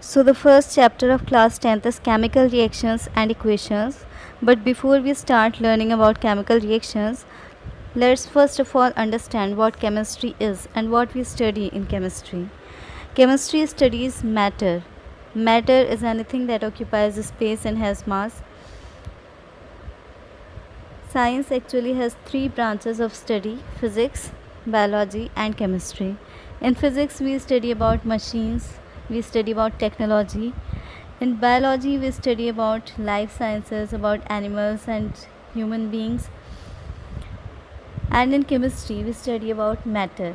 So the first chapter of class 10th is chemical reactions and equations. But before we start learning about chemical reactions, let's first of all understand what chemistry is and what we study in chemistry. Chemistry studies matter. Matter is anything that occupies space and has mass. Science actually has three branches of study: physics, biology and chemistry. In physics we study about machines, we study about technology. In biology we study about life sciences, about animals and human beings. And in chemistry we study about matter.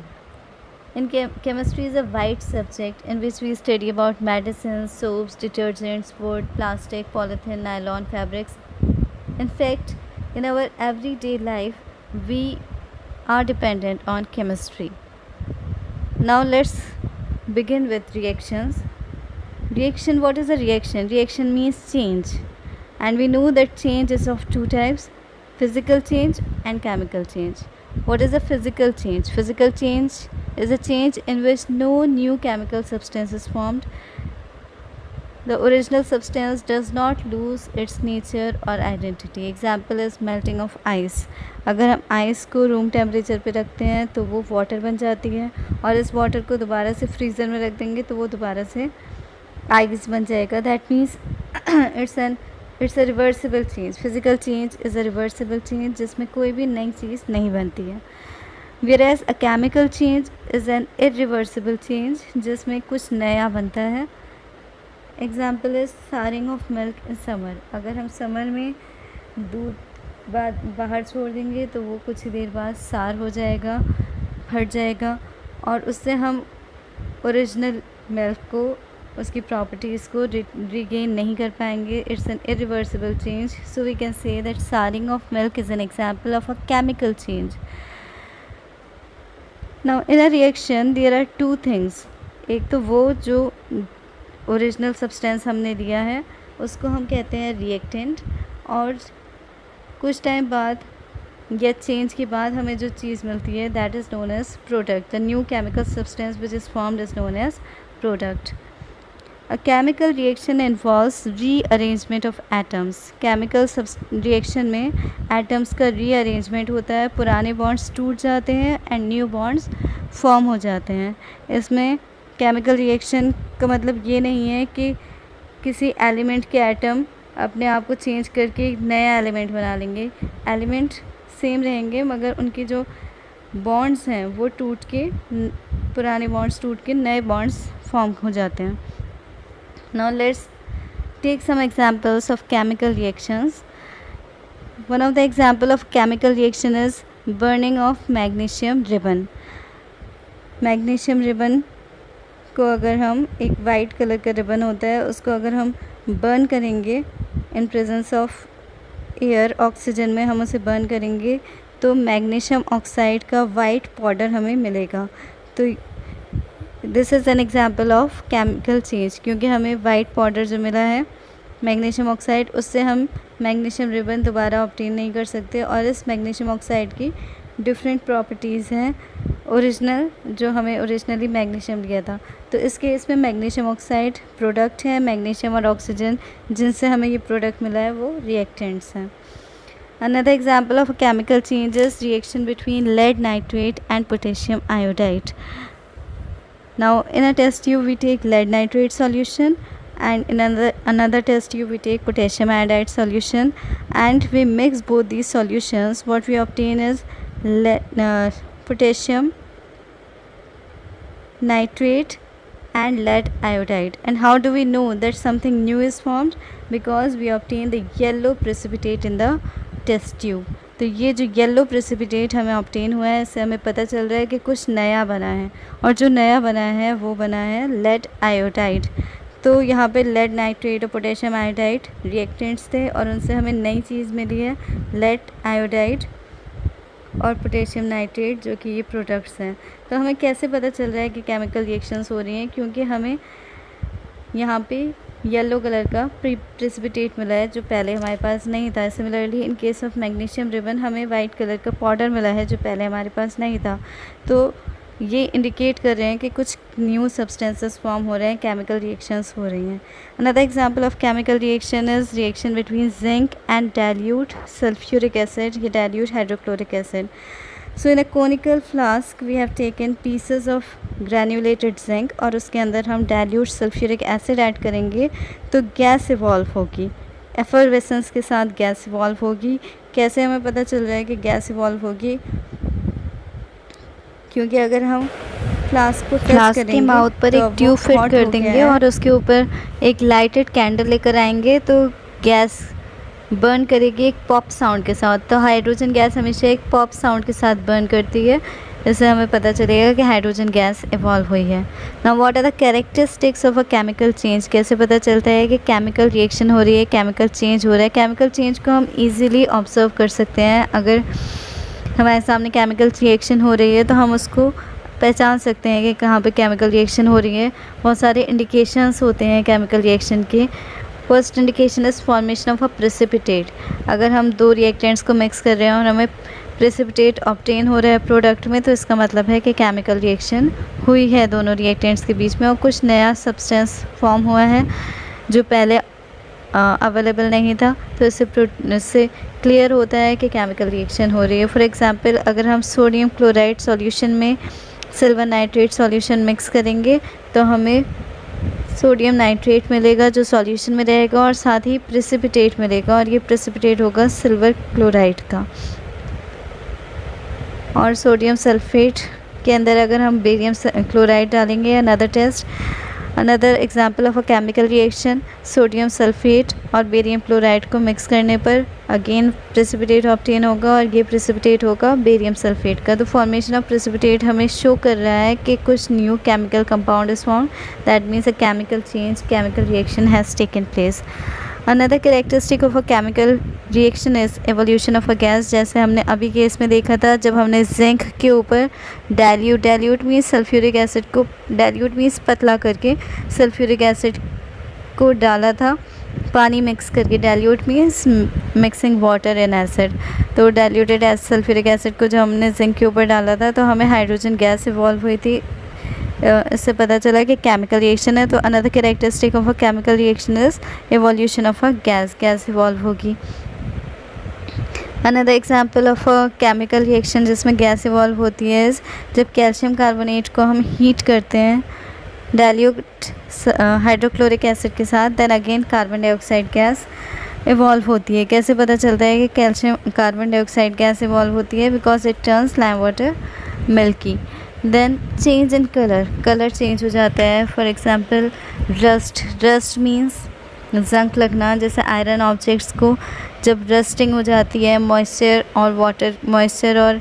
In chemistry is a wide subject in which we study about medicines, soaps, detergents, wood, plastic, polythene, nylon, fabrics. In fact, in our everyday life, we are dependent on chemistry. Now let's begin with reactions. Reaction, what is a reaction? Reaction means change. And we know that change is of two types: physical change and chemical change. What is a physical change? Physical change is a change in which no new chemical substance is formed. The original substance does not lose its nature or identity. Example is melting of ice. अगर हम ice को room temperature पे रखते हैं तो वो water बन जाती है, और इस वाटर को दोबारा से फ्रीज़र में रख देंगे तो वो दोबारा से आइस बन जाएगा. That means it's a reversible change. Physical change is a reversible change जिसमें कोई भी नई चीज़ नहीं बनती है. whereas a chemical change is an irreversible change जिसमें कुछ नया बनता है. Example is sharing of milk in summer. अगर हम समर में दूध बाहर छोड़ देंगे तो वो कुछ ही देर बाद सार हो जाएगा, फट जाएगा, और उससे हम ओरिजिनल मिल्क को, उसकी प्रॉपर्टीज़ को रिगेन नहीं कर पाएंगे. It's an irreversible change. So we can say that souring of milk is an example of a chemical change. Now in a reaction there are two things. एक तो वो जो ओरिजिनल सब्सटेंस हमने लिया है उसको हम कहते हैं रिएक्टेंट, और कुछ टाइम बाद या चेंज के बाद हमें जो चीज़ मिलती है that is known as product. The new chemical substance which is formed is known as product. A chemical reaction involves rearrangement of atoms. Chemical reaction में एटम्स का रीअरेंजमेंट होता है. पुराने बॉन्ड्स टूट जाते हैं एंड न्यू बॉन्ड्स फॉर्म हो जाते हैं. इसमें केमिकल रिएक्शन का मतलब ये नहीं है कि किसी एलिमेंट के एटम अपने आप को चेंज करके एक नया एलिमेंट बना लेंगे. एलिमेंट सेम रहेंगे मगर उनके जो बॉन्ड्स हैं वो टूट के, पुराने बॉन्ड्स टूट के नए बॉन्ड्स फॉर्म हो जाते हैं. Now let's take some examples of chemical reactions. One of the example of chemical reaction is burning of magnesium ribbon. Magnesium ribbon को अगर हम, एक वाइट कलर का रिबन होता है, उसको अगर हम बर्न करेंगे in presence of air, oxygen में हम उसे बर्न करेंगे तो मैग्नीशियम ऑक्साइड का वाइट पाउडर हमें मिलेगा. तो this is an example of chemical change, क्योंकि हमें वाइट पाउडर जो मिला है मैग्नीशियम ऑक्साइड, उससे हम मैग्नीशियम रिबन दोबारा ऑब्टेन नहीं कर सकते. और इस मैग्नीशियम ऑक्साइड की डिफरेंट प्रॉपर्टीज़ हैं ओरिजिनल, जो हमें ओरिजिनली मैग्नीशियम लिया था. तो इस केस में मैग्नीशियम ऑक्साइड प्रोडक्ट है, मैग्नीशियम और ऑक्सीजन जिनसे हमें ये प्रोडक्ट मिला है वो रिएक्टेंट्स हैं. Another example of a chemical change is reaction between lead nitrate and potassium iodide. Now in a test tube we take lead nitrate solution, and in another test tube we take potassium iodide solution, and we mix both these solutions. What we obtain is potassium nitrate and lead iodide. And how do we know that something new is formed? Because we obtain the yellow precipitate in the test tube. तो ये जो yellow precipitate हमें obtain हुआ है, इससे हमें पता चल रहा है कि कुछ नया बना है, और जो नया बना है वो बना है लेड आयोडाइड. तो यहाँ पे लेड नाइट्रेट और पोटेशियम आयोडाइड रिएक्टेंट्स थे और उनसे हमें नई चीज़ मिली है लेड आयोडाइड और पोटेशियम नाइट्रेट, जो कि ये प्रोडक्ट्स हैं. तो हमें कैसे पता चल रहा है कि केमिकल रिएक्शंस हो रही हैं? क्योंकि हमें यहाँ पे येलो कलर का प्रेसिपिटेट मिला है जो पहले हमारे पास नहीं था. Similarly in case of magnesium ribbon हमें वाइट कलर का पाउडर मिला है जो पहले हमारे पास नहीं था. तो ये इंडिकेट कर रहे हैं कि कुछ न्यू सब्सटेंसेस फॉर्म हो रहे हैं, केमिकल रिएक्शंस हो रही हैं। Another example of chemical reaction is reaction between zinc and dilute sulphuric acid या dilute hydrochloric acid. So in a conical flask we have taken pieces of granulated zinc और उसके अंदर हम डाइल्यूट सल्फ्यूरिक एसिड ऐड करेंगे तो gas evolve होगी, effervescence के साथ गैस इवॉल्व होगी। कैसे हमें पता चल रहा है कि गैस इवॉल्व होगी? क्योंकि अगर हम फ्लास्क को फ्लास्क के माउथ पर एक ट्यूब फिट कर देंगे और उसके ऊपर एक लाइटेड कैंडल लेकर आएंगे तो गैस बर्न करेगी एक पॉप साउंड के साथ। तो हाइड्रोजन गैस हमेशा एक पॉप साउंड के साथ बर्न करती है, इससे हमें पता चलेगा कि हाइड्रोजन गैस इवॉल्व हुई है। Now what are the characteristics of a chemical change? कैसे पता चलता है कि केमिकल रिएक्शन हो रही है, केमिकल चेंज हो रहा है? केमिकल चेंज को हम ईजिली ऑब्जर्व कर सकते हैं। अगर हमारे सामने केमिकल रिएक्शन हो रही है तो हम उसको पहचान सकते हैं कि कहाँ पे केमिकल रिएक्शन हो रही है। बहुत सारे इंडिकेशंस होते हैं केमिकल रिएक्शन के। First indication is formation of a precipitate. अगर हम दो रिएक्टेंट्स को मिक्स कर रहे हैं और हमें प्रेसिपिटेट ऑब्टेन हो रहा है प्रोडक्ट में, तो इसका मतलब है कि केमिकल रिएक्शन हुई है दोनों रिएक्टेंट्स के बीच में और कुछ नया सब्सटेंस फॉर्म हुआ है जो पहले अवेलेबल नहीं था। तो इससे क्लियर होता है कि केमिकल रिएक्शन हो रही है। फॉर एग्जांपल, अगर हम सोडियम क्लोराइड सॉल्यूशन में सिल्वर नाइट्रेट सॉल्यूशन मिक्स करेंगे तो हमें सोडियम नाइट्रेट मिलेगा जो सॉल्यूशन में रहेगा और साथ ही प्रेसिपिटेट मिलेगा और ये प्रेसिपिटेट होगा सिल्वर क्लोराइड का। और सोडियम सल्फेट के अंदर अगर हम बेरियम क्लोराइड डालेंगे, another example of a chemical reaction, sodium sulphate और बेरियम क्लोराइड को मिक्स करने पर अगेन प्रेसिपिटेट ऑब्टेन होगा और ये प्रेसिपिटेट होगा बेरियम सल्फेट का। तो फॉर्मेशन ऑफ प्रेसिपिटेट हमें शो कर रहा है कि कुछ new chemical compound is form, that means a chemical change, chemical reaction has taken place. Another characteristic of a chemical reaction is evolution of a gas. जैसे हमने अभी केस में देखा था जब हमने जिंक के ऊपर डाइल्यूट मीन्स सल्फ्यूरिक एसिड को, डाइल्यूट मीन्स पतला करके सल्फ्यूरिक एसिड को डाला था पानी मिक्स करके। Dilute means mixing water in acid. तो डाइल्यूटेड सल्फ्यूरिक एसिड को जब हमने जिंक के ऊपर डाला था तो हमें हाइड्रोजन गैस इवॉल्व हुई थी। इससे पता चला कि केमिकल रिएक्शन है। तो another characteristic of a chemical reaction is evolution of a gas evolve होगी। Another example of a chemical reaction जिसमें गैस इवॉल्व होती है जब कैल्शियम कार्बोनेट को हम हीट करते हैं डाइल्यूट हाइड्रोक्लोरिक एसिड के साथ, then again carbon dioxide gas evolve होती है। कैसे पता चलता है कि calcium carbon dioxide gas evolve होती है? Because it turns lime water milky. Then change in colour change हो जाता है। फॉर एग्जांपल रस्ट मीन्स जंग लगना। जैसे आयरन ऑब्जेक्ट्स को जब रस्टिंग हो जाती है मॉइस्चर और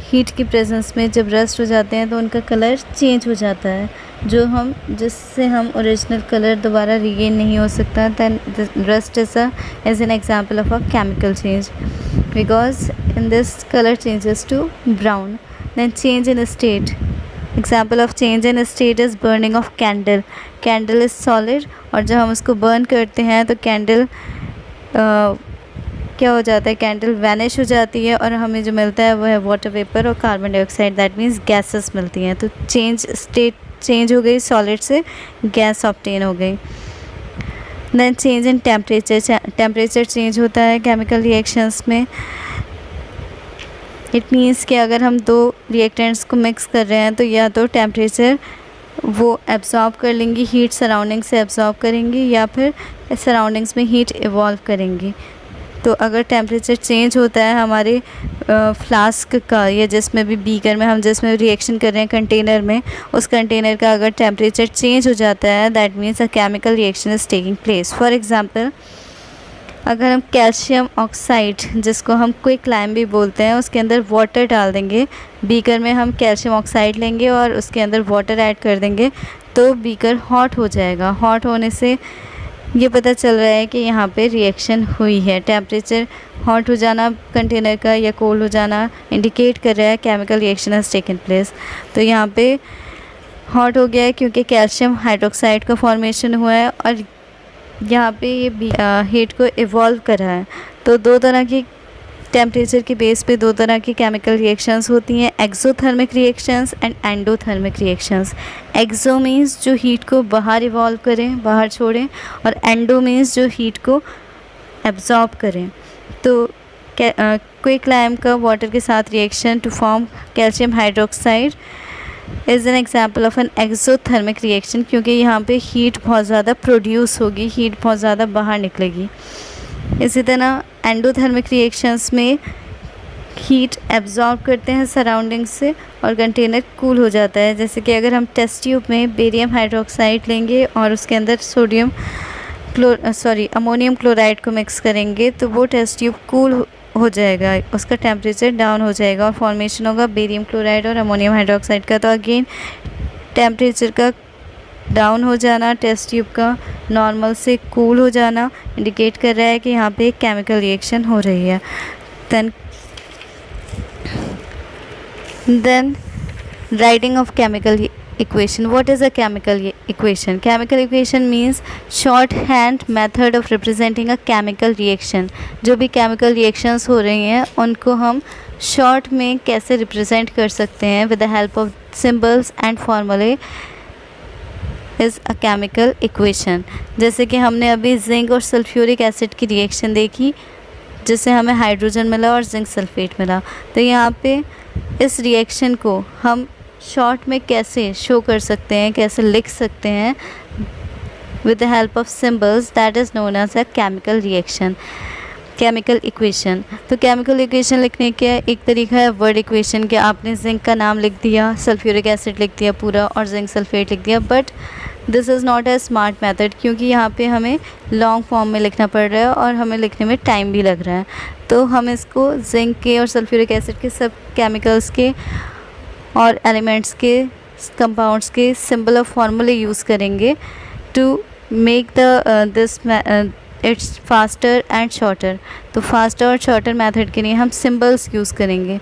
हीट की प्रेजेंस में जब रस्ट हो जाते हैं तो उनका कलर चेंज हो जाता है, जिससे हम ओरिजिनल कलर दोबारा रीगेन नहीं हो सकता। Then rust is an example of a chemical change because in this colour changes to brown. Then change in state. Example of change in state is burning of candle. Candle is solid और जब हम उसको burn करते हैं तो candle क्या हो जाता है? कैंडल वैनिश हो जाती है और हमें जो मिलता है वो है वाटर वेपर और carbon dioxide, that means gases मिलती हैं। तो स्टेट चेंज हो गई, सॉलिड से गैस ऑब्टेन हो गई। Then change in temperature change होता है केमिकल रिएक्शंस में। इट मीन्स कि अगर हम दो रिएक्टेंट्स को मिक्स कर रहे हैं तो या तो टेम्परेचर वो एब्जॉर्ब कर लेंगी, हीट सराउंडिंग से एब्जॉर्ब करेंगी या फिर सराउंडिंग्स में हीट इवॉल्व करेंगी। तो अगर टेम्परेचर चेंज होता है हमारे फ्लास्क का या जिसमें भी बीकर में हम जिसमें रिएक्शन कर रहे हैं कंटेनर में, उस कंटेनर का अगर टेम्परेचर चेंज हो जाता है that means a chemical reaction is taking place. For example, अगर हम कैल्शियम ऑक्साइड जिसको हम क्विक लाइम भी बोलते हैं उसके अंदर वाटर डाल देंगे, बीकर में हम कैल्शियम ऑक्साइड लेंगे और उसके अंदर वाटर ऐड कर देंगे तो बीकर हॉट हो जाएगा। हॉट होने से ये पता चल रहा है कि यहाँ पे रिएक्शन हुई है। टेम्परेचर हॉट हो जाना कंटेनर का या कोल्ड हो जाना इंडिकेट कर रहा है chemical reaction has taken place. तो यहाँ पे हॉट हो गया है क्योंकि कैल्शियम हाइड्रोक्साइड का फॉर्मेशन हुआ है और यहाँ पे ये हीट को इवॉल्व करा है। तो दो तरह की टेम्परेचर के बेस पे दो तरह की केमिकल रिएक्शंस होती हैं, exothermic reactions and endothermic reactions. Exo means जो हीट को बाहर इवॉल्व करें, बाहर छोड़ें, और एंडो मीन्स जो हीट को एब्जॉर्ब करें। तो क्विकलाइम का वाटर के साथ reaction to form calcium hydroxide is an example of an exothermic reaction, क्योंकि यहाँ पे हीट बहुत ज़्यादा प्रोड्यूस होगी, हीट बहुत ज़्यादा बाहर निकलेगी। इसी तरह एंडोथर्मिक रिएक्शंस में हीट एब्जॉर्ब करते हैं सराउंडिंग से और कंटेनर कूल हो जाता है। जैसे कि अगर हम टेस्ट ट्यूब में बेरियम हाइड्रोक्साइड लेंगे और उसके अंदर अमोनियम क्लोराइड को मिक्स करेंगे तो वो टेस्ट ट्यूब कूल हो जाएगा, उसका टेम्परेचर डाउन हो जाएगा और फॉर्मेशन होगा बेरियम क्लोराइड और अमोनियम हाइड्रोक्साइड का। तो अगेन टेम्परेचर का डाउन हो जाना, टेस्ट ट्यूब का नॉर्मल से कूल हो जाना इंडिकेट कर रहा है कि यहाँ पे एक केमिकल रिएक्शन हो रही है। Then writing of chemical equation. What is a chemical equation? Chemical equation means shorthand method of representing a chemical reaction. जो भी chemical reactions हो रही हैं उनको हम short में कैसे represent कर सकते हैं with the help of symbols and formulae is a chemical equation. जैसे कि हमने अभी जिंक और सल्फ्यूरिक एसिड की रिएक्शन देखी जिससे हमें हाइड्रोजन मिला और जिंक सल्फेट मिला। तो यहाँ पे इस रिएक्शन को हम शॉर्ट में कैसे शो कर सकते हैं, कैसे लिख सकते हैं with the help of symbols, that is known as a chemical reaction, chemical equation. तो केमिकल इक्वेशन लिखने का एक तरीका है वर्ड इक्वेशन के, आपने जिंक का नाम लिख दिया, सल्फ्यूरिक एसिड लिख दिया पूरा और जिंक सल्फेट लिख दिया, but this is not a smart method क्योंकि यहाँ पे हमें लॉन्ग फॉर्म में लिखना पड़ रहा है और हमें लिखने में टाइम भी लग रहा है। तो हम इसको जिंक के और सल्फ्यूरिक एसिड के सब केमिकल्स के और एलिमेंट्स के कंपाउंड्स के सिंबल ऑफ फार्मूले यूज़ करेंगे to make the this it's faster and shorter. तो फास्टर और शॉर्टर मेथड के लिए हम सिंबल्स यूज़ करेंगे।